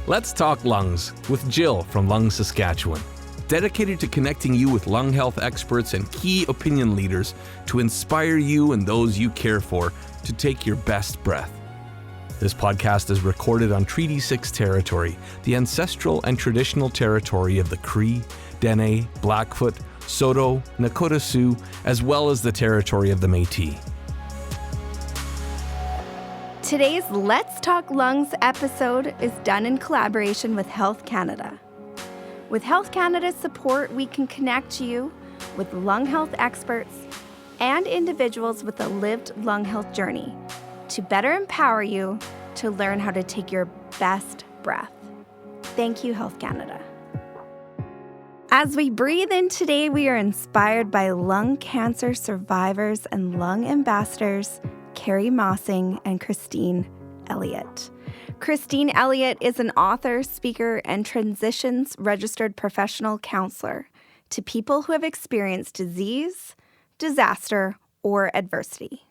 Let's Talk Lungs with Jill from Lung Saskatchewan, dedicated to connecting you with lung health experts and key opinion leaders to inspire you and those you care for to take your best breath. This podcast is recorded on Treaty 6 territory, the ancestral and traditional territory of the Cree, Dene, Blackfoot, Saulteaux, Nakota Sioux, as well as the territory of the Métis. Today's Let's Talk Lungs episode is done in collaboration with Health Canada. With Health Canada's support, we can connect you with lung health experts and individuals with a lived lung health journey to better empower you to learn how to take your best breath. Thank you, Health Canada. As we breathe in today, we are inspired by lung cancer survivors and lung ambassadors Kerri Mossing and Christine Elliott. Christine Elliott is an author, speaker, and transitions registered professional counselor to people who have experienced disease, disaster, or adversity.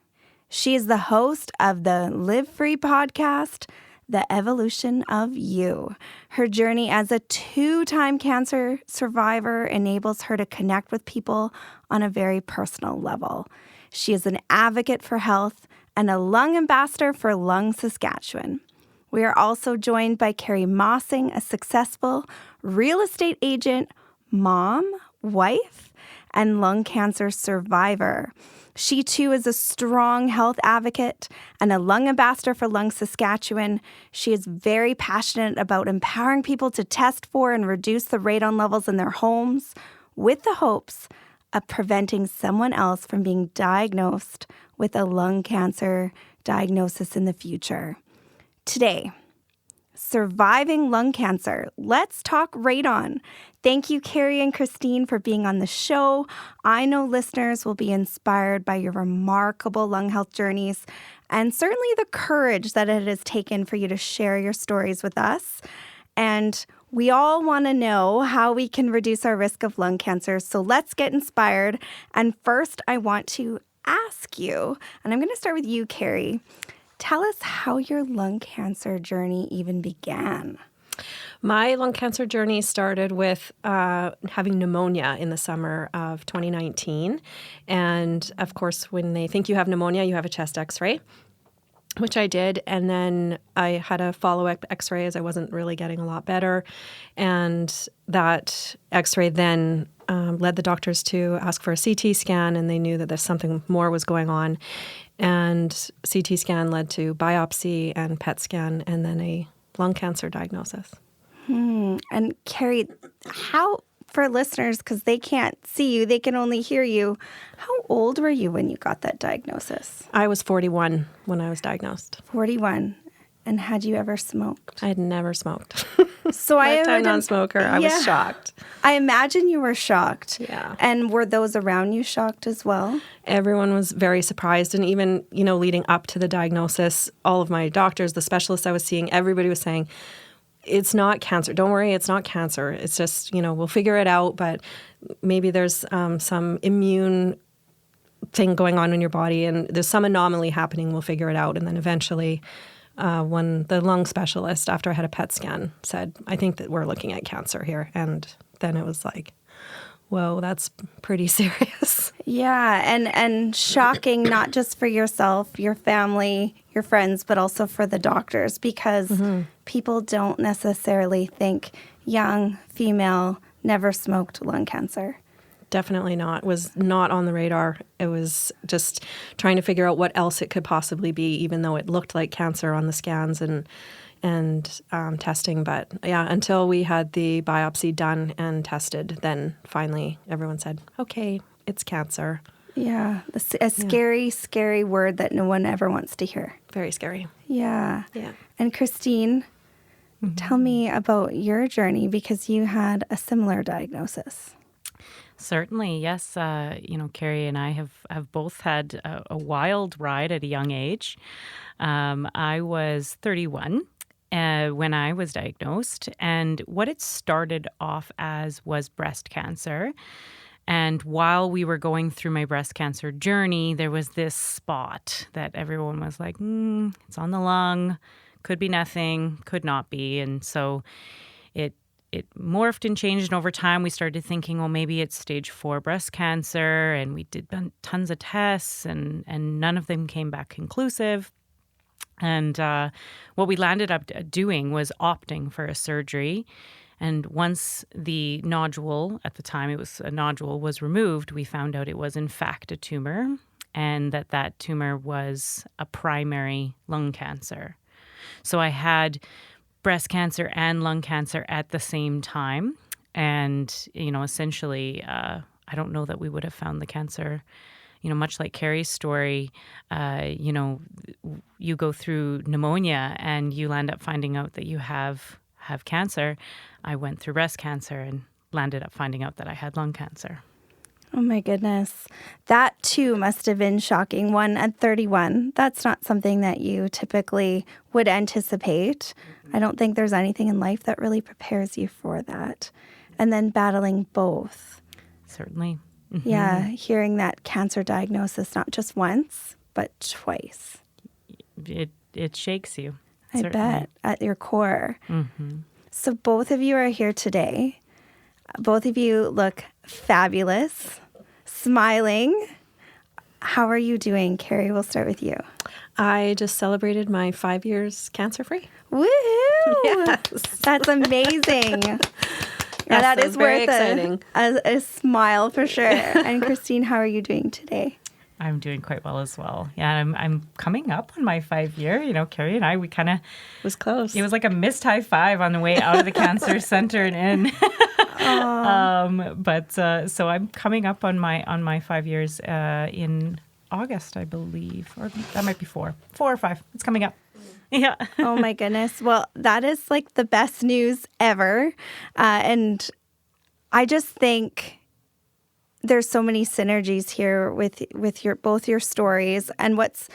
She is the host of the Live Free podcast, The Evolution of You. Her journey as a 2-time cancer survivor enables her to connect with people on a very personal level. She is an advocate for health and a lung ambassador for Lung Saskatchewan. We are also joined by Kerri Mossing, a successful real estate agent, mom, wife, and lung cancer survivor. She too is a strong health advocate and a lung ambassador for Lung Saskatchewan. She is very passionate about empowering people to test for and reduce the radon levels in their homes with the hopes of preventing someone else from being diagnosed with a lung cancer diagnosis in the future. Today, surviving lung cancer. Let's talk radon. Thank you, Kerri and Christine, for being on the show. I know listeners will be inspired by your remarkable lung health journeys and certainly the courage that it has taken for you to share your stories with us. And we all want to know how we can reduce our risk of lung cancer. So let's get inspired. And first, I want to ask you, and I'm going to start with you, Kerri. Tell us how your lung cancer journey even began. My lung cancer journey started with having pneumonia in the summer of 2019. And of course, when they think you have pneumonia, you have a chest x-ray, which I did. And then I had a follow-up x-ray as I wasn't really getting a lot better. And that x-ray then led the doctors to ask for a CT scan, and they knew that there's something more was going on. And CT scan led to biopsy and PET scan, and then a lung cancer diagnosis. And Kerri, how, for listeners, because they can't see you, they can only hear you, how old were you when you got that diagnosis? I was 41 when I was diagnosed. 41. And had you ever smoked? I had never smoked. So Lifetime non-smoker. I was shocked. I imagine you were shocked. Yeah. And were those around you shocked as well? Everyone was very surprised. And even, leading up to the diagnosis, all of my doctors, the specialists I was seeing, everybody was saying, it's not cancer. Don't worry, it's not cancer. It's just, we'll figure it out. But maybe there's some immune thing going on in your body, and there's some anomaly happening. We'll figure it out. And then eventually, when the lung specialist, after I had a PET scan, said, I think that we're looking at cancer here. And then it was like, whoa, that's pretty serious. Yeah, and shocking, not just for yourself, your family, your friends, but also for the doctors, because people don't necessarily think young, female, never smoked lung cancer. Definitely not. It was not on the radar. It was just trying to figure out what else it could possibly be, even though it looked like cancer on the scans and testing. But yeah, until we had the biopsy done and tested, then finally everyone said, okay, it's cancer. Yeah, a scary, scary word that no one ever wants to hear. Very scary. Yeah. And Christine, tell me about your journey, because you had a similar diagnosis. Certainly, yes. Kerri and I have both had a wild ride at a young age. I was 31 when I was diagnosed, and what it started off as was breast cancer. And while we were going through my breast cancer journey, there was this spot that everyone was like, it's on the lung, Could be nothing, could not be. And so it morphed and changed. And over time, we started thinking, well, maybe it's stage 4 breast cancer. And we did tons of tests, and none of them came back conclusive. And what we landed up doing was opting for a surgery. And once the nodule, at the time it was a nodule, was removed, we found out it was in fact a tumor, and that tumor was a primary lung cancer. So I had breast cancer and lung cancer at the same time. And, essentially, I don't know that we would have found the cancer. Much like Kerri's story, you go through pneumonia and you land up finding out that you have cancer. I went through breast cancer and landed up finding out that I had lung cancer. Oh my goodness. That too must have been shocking. One at 31. That's not something that you typically would anticipate. I don't think there's anything in life that really prepares you for that. And then battling both. Certainly. Mm-hmm. Yeah, hearing that cancer diagnosis not just once, but twice. It shakes you. I certainly. bet, at your core. Mm-hmm. So both of you are here today. Both of you look fabulous, smiling. How are you doing? Kerri, we'll start with you. I just celebrated my 5 years cancer-free. Woohoo! Yes. That's amazing. Yes, that is very worth exciting. a smile for sure. And Christine, how are you doing today? I'm doing quite well as well. Yeah, I'm coming up on my 5 year. Kerri and I, we kind of Was close. It was like a missed high five on the way out of the cancer center and in. So I'm coming up on my 5 years in August, I believe, or that might be 4 or 5. It's coming up. Yeah. Oh my goodness. Well, that is like the best news ever. And I just think there's so many synergies here with both your stories. And what's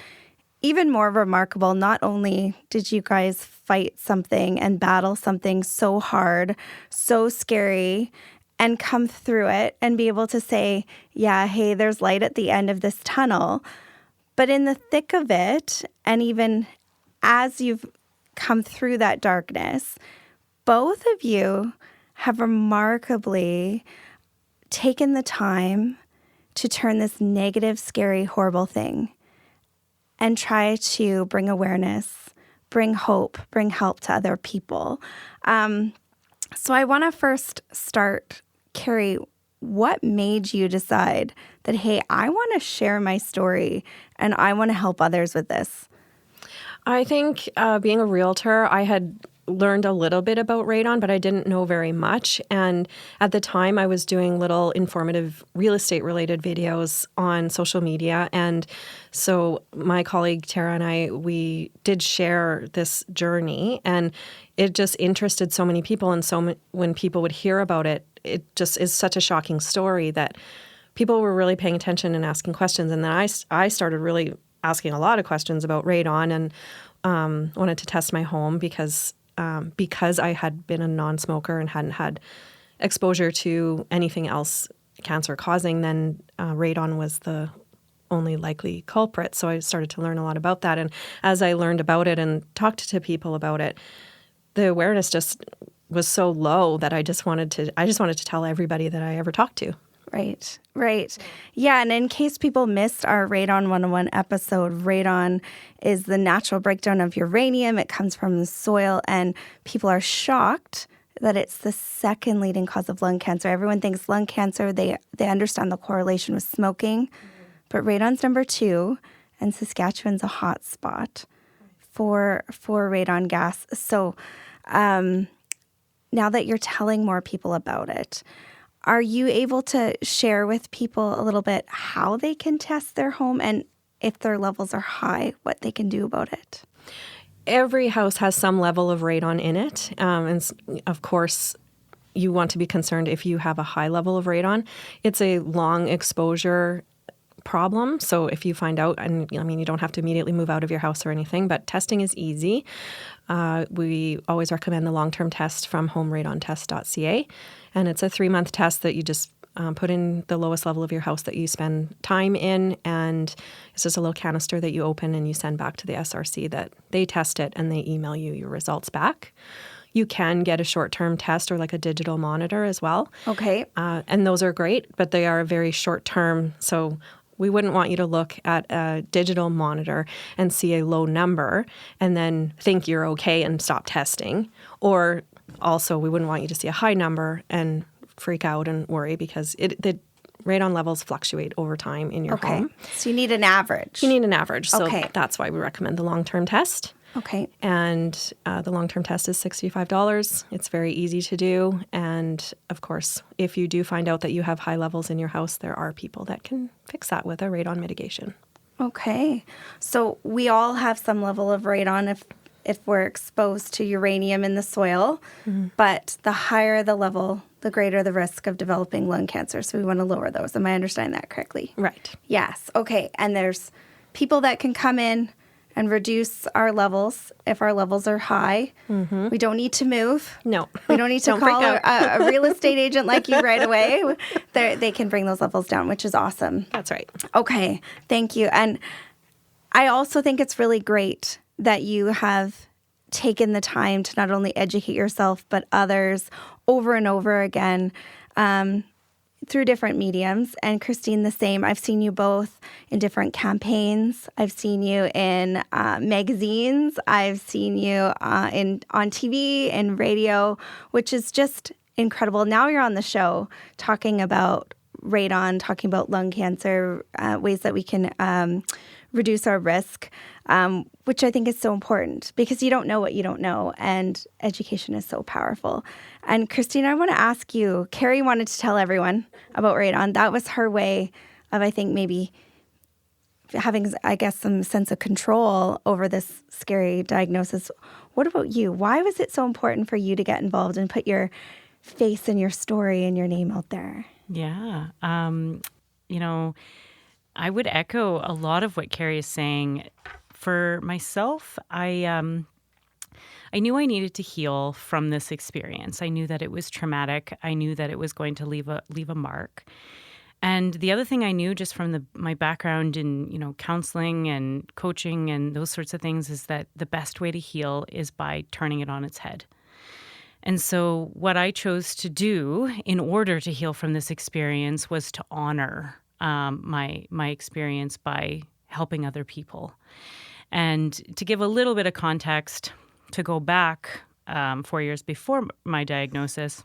even more remarkable, not only did you guys fight something and battle something so hard, so scary, and come through it and be able to say, yeah, hey, there's light at the end of this tunnel. But in the thick of it, and even as you've come through that darkness, both of you have remarkably taken the time to turn this negative, scary, horrible thing and try to bring awareness, bring hope, bring help to other people. So I want to first start, Kerri, what made you decide that, hey, I want to share my story and I want to help others with this? I think being a realtor, I had learned a little bit about radon, but I didn't know very much. And at the time, I was doing little informative real estate related videos on social media. And so my colleague Tara and I, we did share this journey, and it just interested so many people. And so when people would hear about it, it just is such a shocking story that people were really paying attention and asking questions. And then I started really asking a lot of questions about radon, and wanted to test my home because I had been a non-smoker and hadn't had exposure to anything else cancer-causing, then radon was the only likely culprit. So I started to learn a lot about that. And as I learned about it and talked to people about it, the awareness just was so low that I just wanted to tell everybody that I ever talked to. Right. Yeah, and in case people missed our Radon 101 episode, radon is the natural breakdown of uranium. It comes from the soil, and people are shocked that it's the second leading cause of lung cancer. Everyone thinks lung cancer, they understand the correlation with smoking, but radon's number 2, and Saskatchewan's a hot spot for radon gas. So now that you're telling more people about it, are you able to share with people a little bit how they can test their home, and if their levels are high, what they can do about it? Every house has some level of radon in it. And of course, you want to be concerned if you have a high level of radon. It's a long exposure problem. So if you find out, and you don't have to immediately move out of your house or anything, but testing is easy. We always recommend the long-term test from homeradontest.ca. And it's a 3-month test that you just put in the lowest level of your house that you spend time in, and it's just a little canister that you open and you send back to the SRC that they test it and they email you your results back. You can get a short-term test or like a digital monitor as well. Okay. And those are great, but they are very short-term. So we wouldn't want you to look at a digital monitor and see a low number and then think you're okay and stop testing. Or also, we wouldn't want you to see a high number and freak out and worry because the radon levels fluctuate over time in your home. So you need an average. You need an average. So Okay. that's why we recommend the long-term test. Okay. And the long-term test is $65. It's very easy to do. And of course, if you do find out that you have high levels in your house, there are people that can fix that with a radon mitigation. Okay. So we all have some level of radon if we're exposed to uranium in the soil. But the higher the level, the greater the risk of developing lung cancer. So we want to lower those. Am I understanding that correctly? Right. Yes. Okay. And there's people that can come in and reduce our levels if our levels are high. We don't need to move. No. We don't need to Don't freak call out. a real estate agent like you right away. They can bring those levels down, which is awesome. That's right. Okay. Thank you. And I also think it's really great that you have taken the time to not only educate yourself, but others over and over again through different mediums. And Christine, the same. I've seen you both in different campaigns. I've seen you in magazines. I've seen you on TV and radio, which is just incredible. Now you're on the show talking about radon, talking about lung cancer, ways that we can reduce our risk, which I think is so important because you don't know what you don't know, and education is so powerful. And Christine, I want to ask you, Kerri wanted to tell everyone about radon. That was her way of, I think, maybe having, I guess, some sense of control over this scary diagnosis. What about you? Why was it so important for you to get involved and put your face and your story and your name out there? Yeah. I would echo a lot of what Kerri is saying. For myself, I knew I needed to heal from this experience. I knew that it was traumatic. I knew that it was going to leave a mark. And the other thing I knew just from my background in counseling and coaching and those sorts of things is that the best way to heal is by turning it on its head. And so what I chose to do in order to heal from this experience was to honor my experience by helping other people. And to give a little bit of context, to go back 4 years before my diagnosis,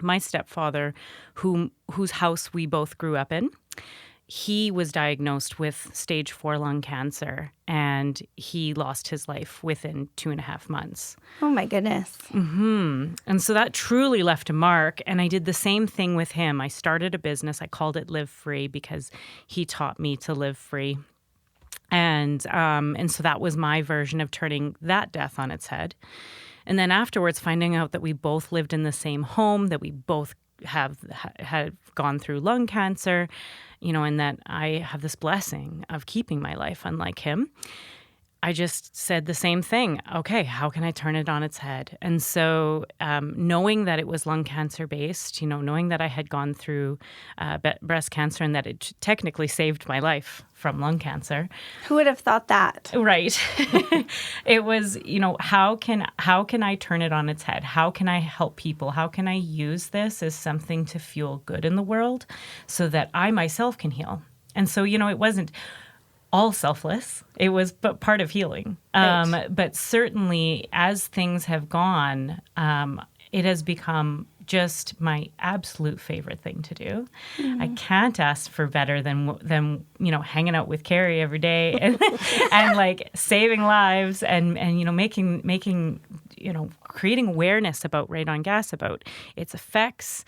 my stepfather, whose house we both grew up in, he was diagnosed with stage 4 lung cancer, and he lost his life within 2.5 months. Oh, my goodness. And so that truly left a mark, and I did the same thing with him. I started a business. I called it Live Free because he taught me to live free. And so that was my version of turning that death on its head. And then afterwards, finding out that we both lived in the same home, that we both had gone through lung cancer, and that I have this blessing of keeping my life unlike him. I just said the same thing. Okay, how can I turn it on its head? And so knowing that it was lung cancer based, knowing that I had gone through breast cancer and that it technically saved my life from lung cancer. Who would have thought that? Right. It was, how can I turn it on its head? How can I help people? How can I use this as something to fuel good in the world so that I myself can heal? And so, it wasn't all selfless. It was but part of healing. Right. But certainly as things have gone, it has become just my absolute favorite thing to do. I can't ask for better than hanging out with Kerri every day and like saving lives and making creating awareness about radon gas, about its effects,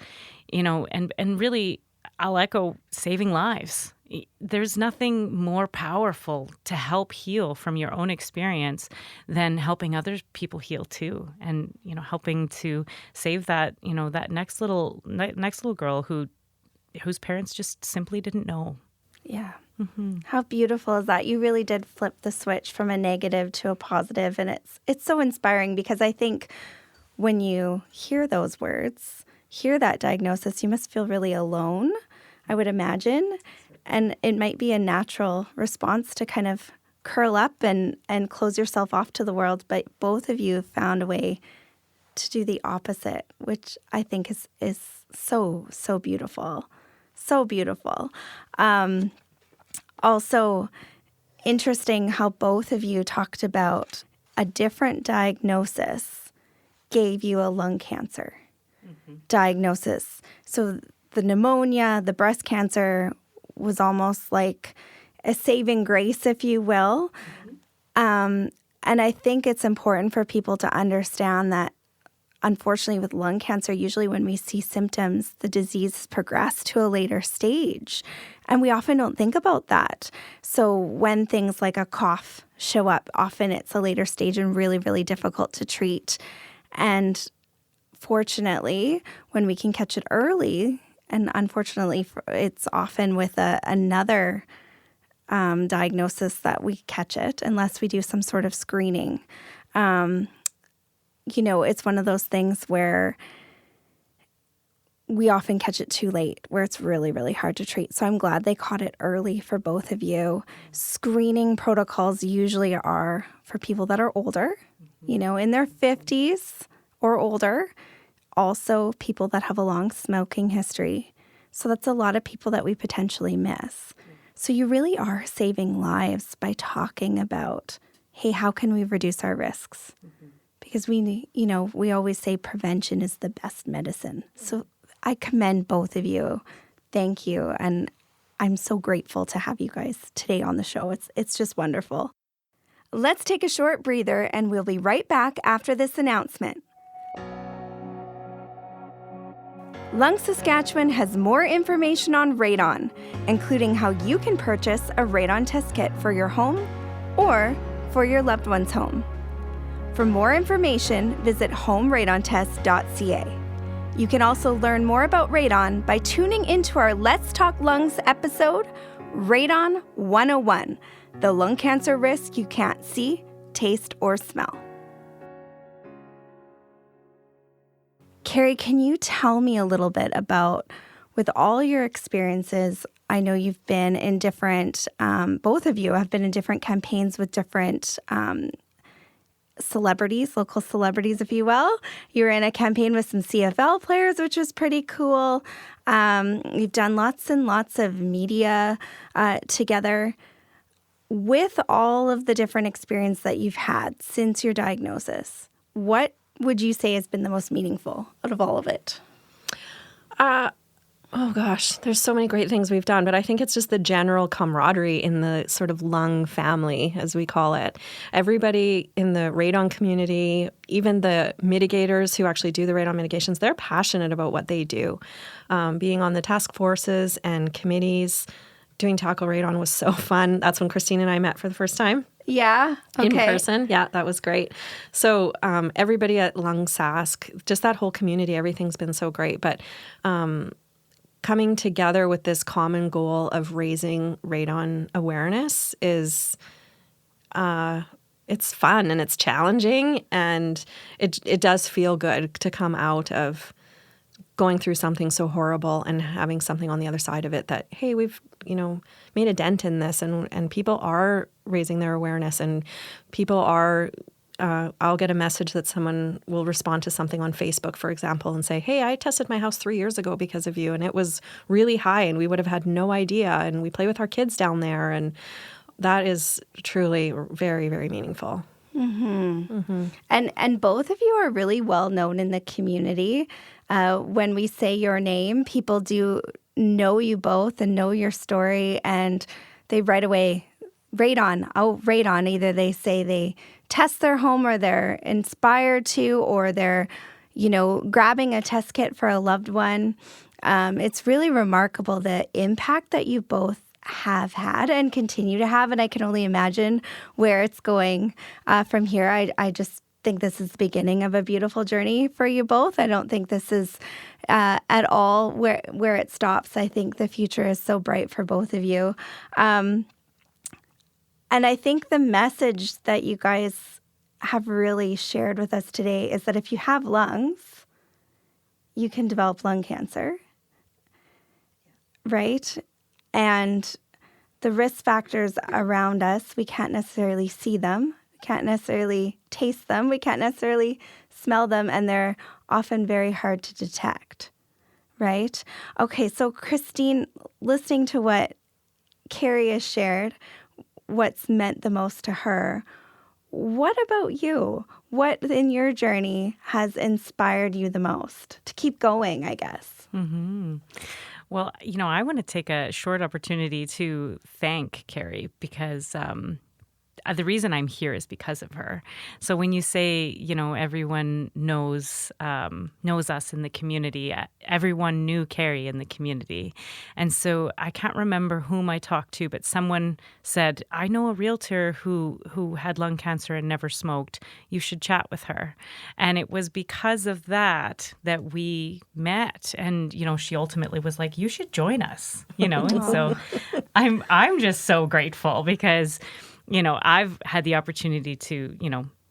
and really I'll echo saving lives. There's nothing more powerful to help heal from your own experience than helping other people heal too, and helping to save that that next little girl whose parents just simply didn't know. Yeah. How beautiful is that? You really did flip the switch from a negative to a positive, and it's so inspiring because I think when you hear those words, hear that diagnosis, you must feel really alone, I would imagine. And it might be a natural response to kind of curl up and close yourself off to the world. But both of you found a way to do the opposite, which I think is so, so beautiful. So beautiful. Also, interesting how both of you talked about a different diagnosis gave you a lung cancer diagnosis. So the pneumonia, the breast cancer was almost like a saving grace, if you will. And I think it's important for people to understand that, unfortunately, with lung cancer, usually when we see symptoms, the disease progresses to a later stage. And we often don't think about that. So when things like a cough show up, often it's a later stage and really, really difficult to treat. And fortunately, when we can catch it early, and unfortunately, it's often with another diagnosis that we catch it, unless we do some sort of screening. It's one of those things where we often catch it too late, where it's really, really hard to treat. So I'm glad they caught it early for both of you. Screening protocols usually are for people that are older, in their 50s or older. Also, people that have a long smoking history. So that's a lot of people that we potentially miss. So you really are saving lives by talking about, hey, how can we reduce our risks? Because we always say prevention is the best medicine. So I commend both of you. Thank you. And I'm so grateful to have you guys today on the show. It's just wonderful. Let's take a short breather and we'll be right back after this announcement. Lung Saskatchewan has more information on Radon, including how you can purchase a Radon test kit for your home or for your loved one's home. For more information, visit homeRadonTest.ca. You can also learn more about Radon by tuning into our Let's Talk Lungs episode, Radon 101, the lung cancer risk you can't see, taste, or smell. Kerri, can you tell me a little bit about, with all your experiences, I know you've been in different, both of you have been in different campaigns with different celebrities, local celebrities, if you will. You were in a campaign with some CFL players, which was pretty cool. You've done lots and lots of media together. With all of the different experience that you've had since your diagnosis, what would you say has been the most meaningful out of all of it? Oh gosh, there's so many great things we've done, but I think it's just the general camaraderie in the sort of lung family, as we call it. Everybody in the radon community, even the mitigators who actually do the radon mitigations, they're passionate about what they do. Being on the task forces and committees, doing Tackle Radon was so fun. That's when Christine and I met for the first time. Yeah. Okay. In person. Yeah, that was great. So everybody at Lung Sask, just that whole community, everything's been so great. But coming together with this common goal of raising radon awareness is it's fun and it's challenging, and it does feel good to come out of going through something so horrible and having something on the other side of it that, hey, we've, made a dent in this, and people are raising their awareness, and people are, I'll get a message that someone will respond to something on Facebook, for example, and say, hey, I tested my house 3 years ago because of you, and it was really high, and we would have had no idea, and we play with our kids down there, and that is truly very, very meaningful. Mm-hmm. Mm-hmm. And both of you are really well known in the community. When we say your name, people do know you both and know your story, and they right away, radon. Either they say they test their home, or they're inspired to, or they're, grabbing a test kit for a loved one. It's really remarkable the impact that you both have had and continue to have, and I can only imagine where it's going from here. I just think this is the beginning of a beautiful journey for you both. I don't think this is at all where it stops. I think the future is so bright for both of you. And I think the message that you guys have really shared with us today is that if you have lungs, you can develop lung cancer, right? And the risk factors around us, we can't necessarily see them. We can't necessarily taste them. We can't necessarily smell them, and they're often very hard to detect, right? Okay, so Christine, listening to what Kerri has shared, what's meant the most to her, what about you? What in your journey has inspired you the most to keep going, I guess? Mm-hmm. Well, I want to take a short opportunity to thank Kerri because the reason I'm here is because of her. So when you say, everyone knows us in the community, everyone knew Kerri in the community. And so I can't remember whom I talked to, but someone said, I know a realtor who had lung cancer and never smoked. You should chat with her. And it was because of that we met. And, she ultimately was like, you should join us, And so I'm just so grateful because I've had the opportunity to,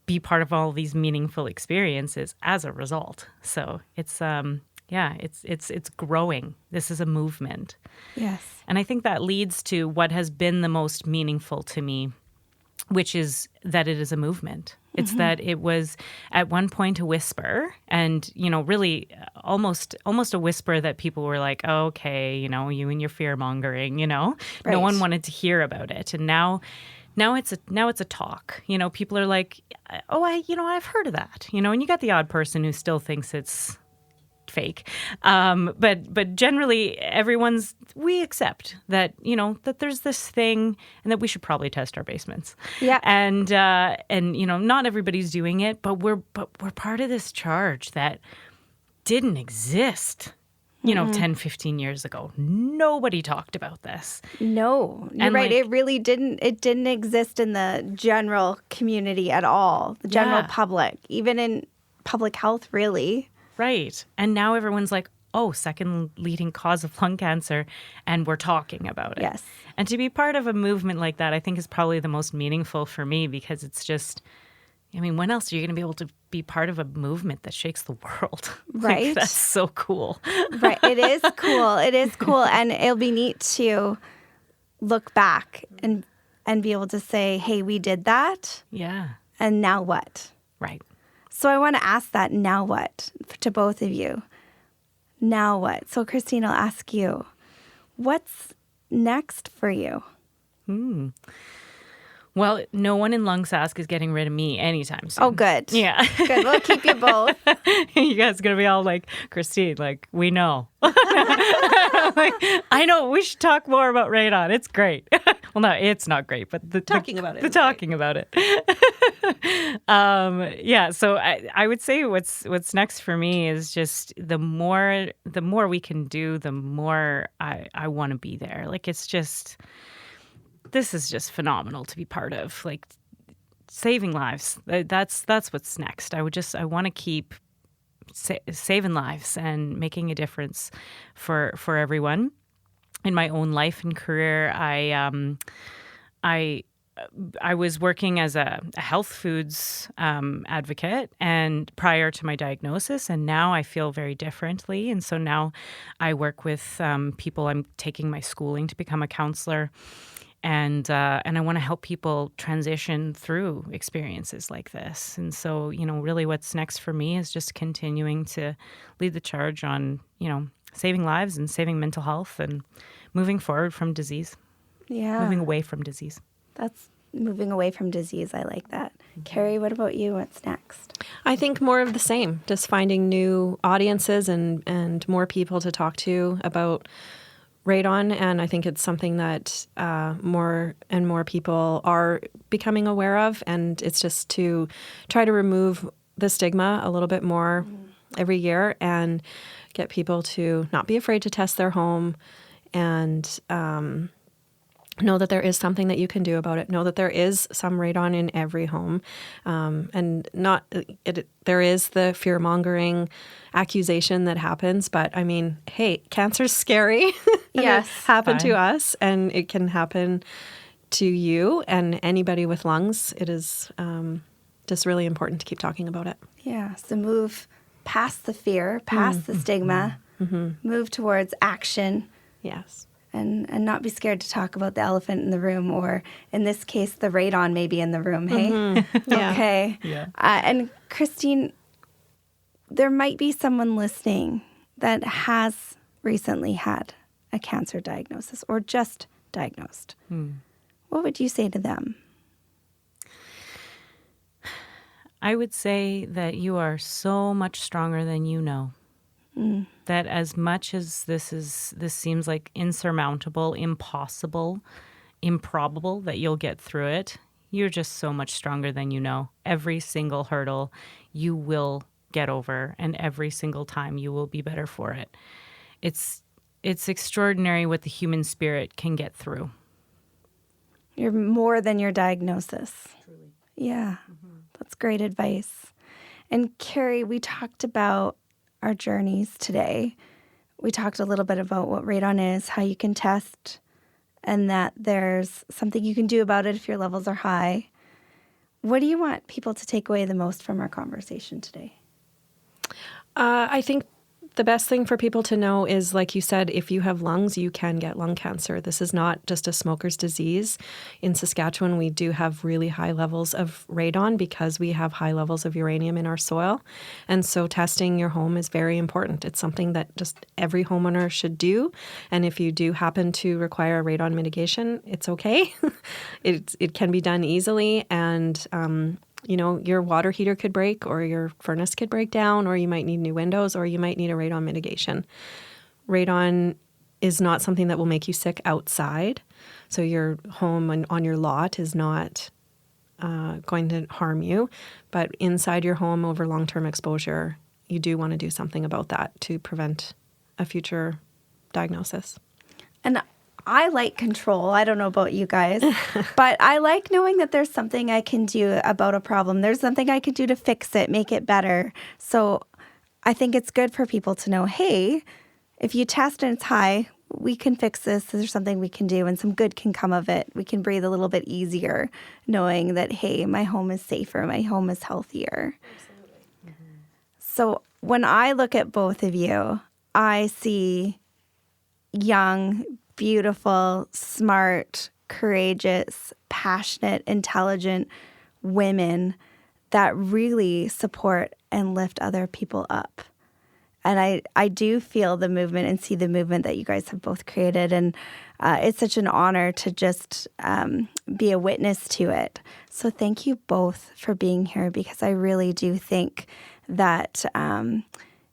be part of all these meaningful experiences as a result. So it's, it's growing. This is a movement. Yes. And I think that leads to what has been the most meaningful to me, which is that it is a movement. It's that it was at one point a whisper and, really almost a whisper that people were like, oh, okay, you and your fear mongering, Right. No one wanted to hear about it. And now it's a talk. People are like, oh, I've heard of that. And you got the odd person who still thinks it's fake. But generally, we accept that, that there's this thing and that we should probably test our basements. Yeah. And not everybody's doing it, but we're part of this charge that didn't exist. 10, 15 years ago. Nobody talked about this. No, you're right. It really didn't. It didn't exist in the general community at all, the general public, even in public health, really. Right. And now everyone's like, oh, second leading cause of lung cancer, and we're talking about it. Yes. And to be part of a movement like that, I think is probably the most meaningful for me because it's just, when else are you going to be able to be part of a movement that shakes the world? Right. That's so cool. Right. It is cool. It is cool. And it'll be neat to look back and be able to say, hey, we did that. Yeah. And now what? Right. So I want to ask that now what to both of you. Now what? So Christine, I'll ask you, what's next for you? Well, no one in Lung Sask is getting rid of me anytime soon. Oh, good. Yeah. Good. We'll keep you both. You guys are going to be all like, Christine, like, we know. I know. We should talk more about Radon. It's great. Well, no, it's not great, but the talking about it. So I would say what's next for me is just the more we can do, the more I want to be there. Like, it's just... This is just phenomenal to be part of, like saving lives. That's what's next. I want to keep saving lives and making a difference for everyone. In my own life and career, I was working as a health foods advocate and prior to my diagnosis, and now I feel very differently. And so now I work with people. I'm taking my schooling to become a counselor. And I want to help people transition through experiences like this. And so, really what's next for me is just continuing to lead the charge on, saving lives and saving mental health and moving forward from disease. Yeah. Moving away from disease. That's moving away from disease. I like that. Kerri, what about you? What's next? I think more of the same, just finding new audiences and more people to talk to about Radon, and I think it's something that more and more people are becoming aware of, and it's just to try to remove the stigma a little bit more every year and get people to not be afraid to test their home and know that there is something that you can do about it. Know that there is some radon in every home, and there is the fear-mongering accusation that happens. But I mean, hey, cancer's scary. Yes, it happened to us, and it can happen to you and anybody with lungs. It is just really important to keep talking about it. Yeah, so move past the fear, past the stigma, move towards action. Yes. And not be scared to talk about the elephant in the room, or in this case, the radon maybe in the room, hey? Yeah. Okay. Yeah. And Christine, there might be someone listening that has recently had a cancer diagnosis or just diagnosed. What would you say to them? I would say that you are so much stronger than you know. That as much as this seems like insurmountable, impossible, improbable that you'll get through it, you're just so much stronger than you know. Every single hurdle you will get over, and every single time you will be better for it. It's extraordinary what the human spirit can get through. You're more than your diagnosis. Truly. Yeah, that's great advice. And Kerri, we talked about our journeys today. We talked a little bit about what radon is, how you can test, and that there's something you can do about it if your levels are high. What do you want people to take away the most from our conversation today? I think the best thing for people to know is, like you said, if you have lungs, you can get lung cancer. This is not just a smoker's disease. In Saskatchewan, we do have really high levels of radon because we have high levels of uranium in our soil. And so testing your home is very important. It's something that just every homeowner should do. And if you do happen to require radon mitigation, it's okay. It can be done easily. And your water heater could break, or your furnace could break down, or you might need new windows, or you might need a radon mitigation. Radon is not something that will make you sick outside. So your home on your lot is not going to harm you. But inside your home over long-term exposure, you do want to do something about that to prevent a future diagnosis. And I like control. I don't know about you guys, but I like knowing that there's something I can do about a problem. There's something I can do to fix it, make it better. So I think it's good for people to know, hey, if you test and it's high, we can fix this. There's something we can do, and some good can come of it. We can breathe a little bit easier knowing that, hey, my home is safer, my home is healthier. Absolutely. So when I look at both of you, I see young, beautiful, smart, courageous, passionate, intelligent women that really support and lift other people up. And I do feel the movement and see the movement that you guys have both created. And it's such an honor to just be a witness to it. So thank you both for being here, because I really do think that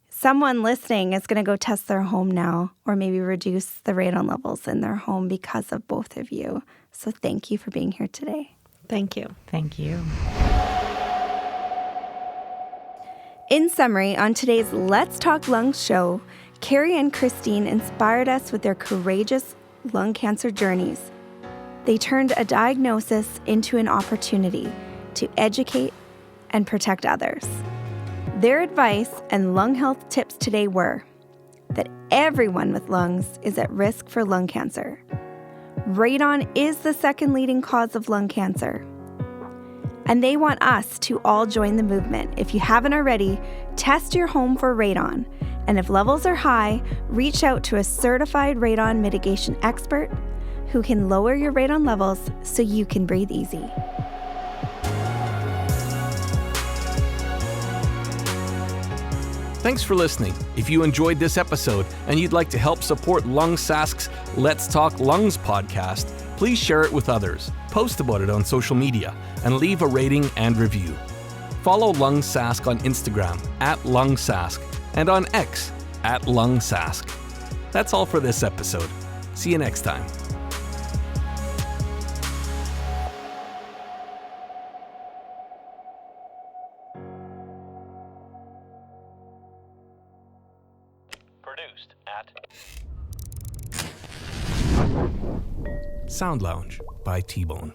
someone listening is going to go test their home now, or maybe reduce the radon levels in their home because of both of you. So thank you for being here today. Thank you. Thank you. In summary, on today's Let's Talk Lungs show, Kerri and Christine inspired us with their courageous lung cancer journeys. They turned a diagnosis into an opportunity to educate and protect others. Their advice and lung health tips today were that everyone with lungs is at risk for lung cancer. Radon is the second leading cause of lung cancer. And they want us to all join the movement. If you haven't already, test your home for radon. And if levels are high, reach out to a certified radon mitigation expert who can lower your radon levels so you can breathe easy. Thanks for listening. If you enjoyed this episode and you'd like to help support Lung Sask's Let's Talk Lungs podcast, please share it with others, post about it on social media, and leave a rating and review. Follow Lung Sask on Instagram @LungSask and on X @LungSask. That's all for this episode. See you next time. Produced at Sound Lounge by T-Bone.